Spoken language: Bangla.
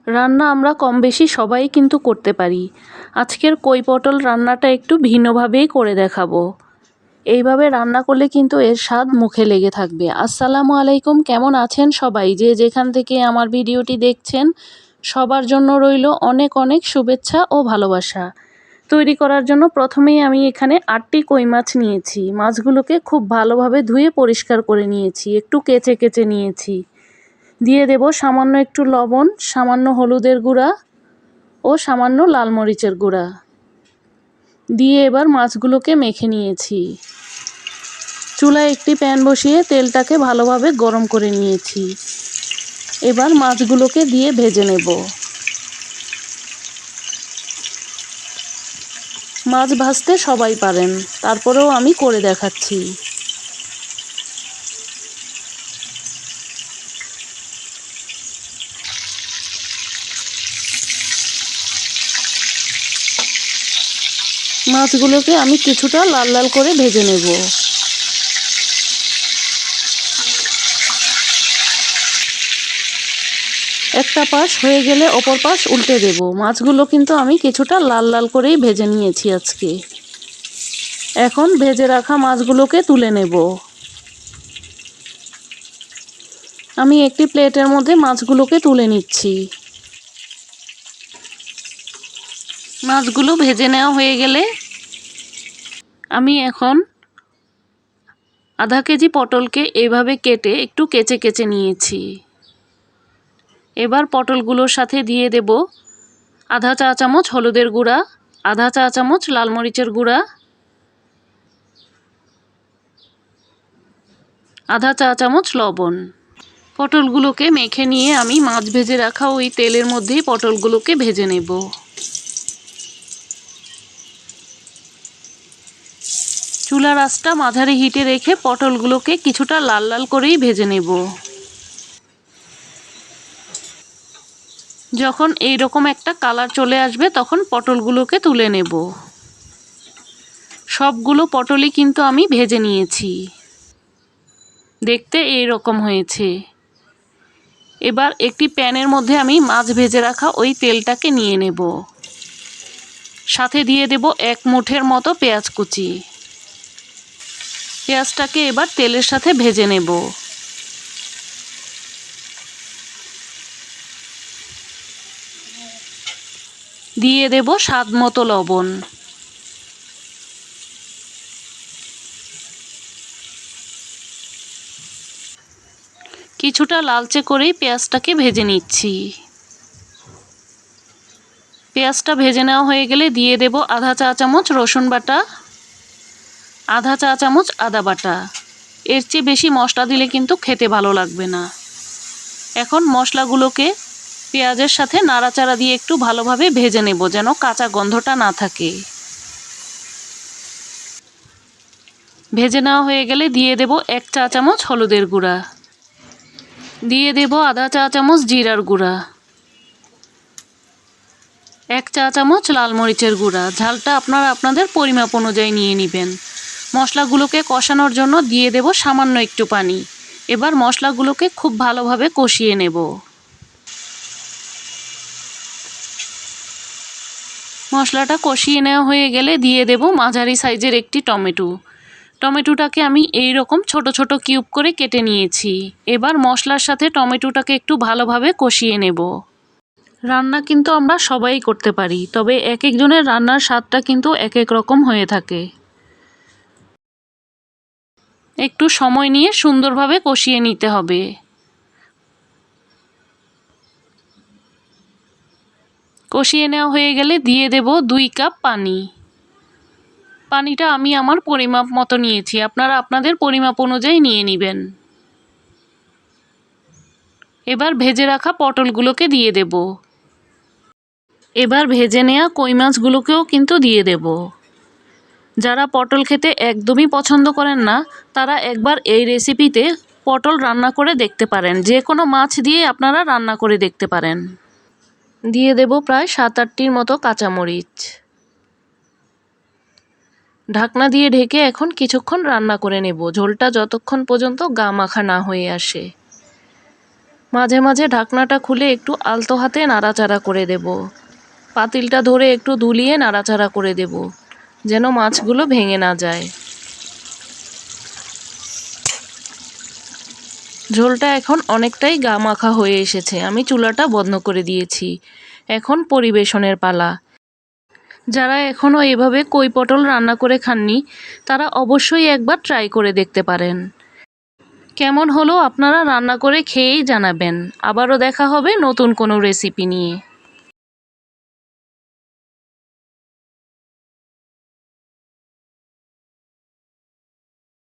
রান্না আমরা কম বেশি সবাই কিন্তু করতে পারি। আজকের কই পটল রান্নাটা একটু ভিন্নভাবেই করে দেখাবো। এইভাবে রান্না করলে কিন্তু এর স্বাদ মুখে লেগে থাকবে। আসসালামু আলাইকুম, কেমন আছেন সবাই? যে যেখান থেকে আমার ভিডিওটি দেখছেন সবার জন্য রইল অনেক অনেক শুভেচ্ছা ও ভালোবাসা। তৈরি করার জন্য প্রথমেই আমি এখানে 8টি কই মাছ নিয়েছি। মাছগুলোকে খুব ভালোভাবে ধুয়ে পরিষ্কার করে নিয়েছি, একটু কেচে কেচে নিয়েছি। দিয়ে দেব সামান্য একটু লবণ, সামান্য হলুদের গুঁড়া ও সামান্য লাল মরিচের গুঁড়া দিয়ে এবার মাছগুলোকে মেখে নিয়েছি। চুলায় একটি প্যান বসিয়ে তেলটাকে ভালোভাবে গরম করে নিয়েছি। এবার মাছগুলোকে দিয়ে ভেজে নেব। মাছ ভাজতে সবাই পারেন, তারপরেও আমি করে দেখাচ্ছি। মাছগুলোকে আমি কিছুটা লাল লাল করে ভেজে নেব। একটা পাশ হয়ে গেলে অপর পাশ উল্টে দেব। মাছগুলো কিন্তু আমি কিছুটা লাল লাল করেই ভেজে নিয়েছি আজকে। এখন ভেজে রাখা মাছগুলোকে তুলে নেব। আমি একটি প্লেটের মধ্যে মাছগুলোকে তুলে নিচ্ছি। মাছগুলো ভেজে নেওয়া হয়ে গেলে আমি এখন আধা কেজি পটলকে এইভাবে কেটে একটু কেচে কেচে নিয়েছি। এবার পটলগুলোর সাথে দিয়ে দেব আধা চা চামচ হলুদের গুঁড়া, আধা চা চামচ লাল মরিচের গুঁড়া, আধা চা চামচ লবণ। পটলগুলোকে মেখে নিয়ে আমি মাছ ভেজে রাখা ওই তেলের মধ্যেই পটলগুলোকে ভেজে নেব। চুলার আঁচটা মাঝারি হিটে রেখে পটলগুলোকে কিছুটা লাল লাল করেই ভেজে নেব। যখন এই রকম একটা কালার চলে আসবে তখন পটলগুলোকে তুলে নেব। সবগুলো পটলই কিন্তু আমি ভেজে নিয়েছি। দেখতে এই রকম হয়েছে। এবার একটি প্যানের মধ্যে আমি মাছ ভেজে রাখা ওই তেলটাকে নিয়ে নেব। সাথে দিয়ে দেব 1 মুঠের মতো পেঁয়াজ কুচি। পেঁয়াজটাকে এবার তেলের সাথে ভেজে নেব। দিয়ে দেব স্বাদ মতো লবণ। কিছুটা লালচে করেই পেঁয়াজটাকে ভেজে নিচ্ছি। পেঁয়াজটা ভেজে নেওয়া হয়ে গেলে দিয়ে দেব আধা চা চামচ রসুন বাটা, আধা চা চামচ আদা বাটা। এর চেয়ে বেশি মশলা দিলে কিন্তু খেতে ভালো লাগবে না। এখন মশলাগুলোকে পেঁয়াজের সাথে নাড়াচাড়া দিয়ে একটু ভালোভাবে ভেজে নেব যেন কাঁচা গন্ধটা না থাকে। ভেজে নেওয়া হয়ে গেলে দিয়ে দেব 1 চা চামচ হলুদের গুঁড়া, দিয়ে দেব আধা চা চামচ জিরার গুঁড়া, 1 চা চামচ লাল মরিচের গুঁড়া। ঝালটা আপনারা আপনাদের পরিমাপ অনুযায়ী নিয়ে নেবেন। মশলাগুলোকে কষানোর জন্য দিয়ে দেব সামান্য একটু পানি। এবার মশলাগুলোকে খুব ভালোভাবে কষিয়ে নেব। মশলাটা কষিয়ে নেওয়া হয়ে গেলে দিয়ে দেব মাঝারি সাইজের একটি টমেটো। টমেটোটাকে আমি এই রকম ছোট ছোট কিউব করে কেটে নিয়েছি। এবার মশলার সাথে টমেটোটাকে একটু ভালোভাবে কষিয়ে নেব। রান্না কিন্তু আমরা সবাই করতে পারি, তবে এক একজনের রান্নার স্বাদটা কিন্তু এক এক রকম হয়ে থাকে। একটু সময় নিয়ে সুন্দরভাবে কষিয়ে নিতে হবে। কষিয়ে নেওয়া হয়ে গেলে দিয়ে দেব 2 কাপ পানি। পানিটা আমি আমার পরিমাপ মতো নিয়েছি, আপনারা আপনাদের পরিমাপ অনুযায়ী নিয়ে নেবেন। এবার ভেজে রাখা পটলগুলোকে দিয়ে দেব। এবার ভেজে নেওয়া কই মাছগুলোকেও কিন্তু দিয়ে দেব। যারা পটল খেতে একদমই পছন্দ করেন না তারা একবার এই রেসিপিতে পটল রান্না করে দেখতে পারেন। যে কোনো মাছ দিয়ে আপনারা রান্না করে দেখতে পারেন। দিয়ে দেব প্রায় 7-8টির মতো কাঁচামরিচ। ঢাকনা দিয়ে ঢেকে এখন কিছুক্ষণ রান্না করে নেব, ঝোলটা যতক্ষণ পর্যন্ত গা মাখা না হয়ে আসে। মাঝে মাঝে ঢাকনাটা খুলে একটু আলতো হাতে নাড়াচাড়া করে দেব। পাতিলটা ধরে একটু দুলিয়ে নাড়াচাড়া করে দেব, যেন মাছগুলো ভেঙে না যায়। ঝোলটা এখন অনেকটাই গা মাখা হয়ে এসেছে, আমি চুলাটা বন্ধ করে দিয়েছি। এখন পরিবেশনের পালা। যারা এখনও এভাবে কই পটল রান্না করে খাননি, তারা অবশ্যই একবার ট্রাই করে দেখতে পারেন। কেমন হলো আপনারা রান্না করে খেয়েই জানাবেন। আবারও দেখা হবে নতুন কোনো রেসিপি নিয়ে।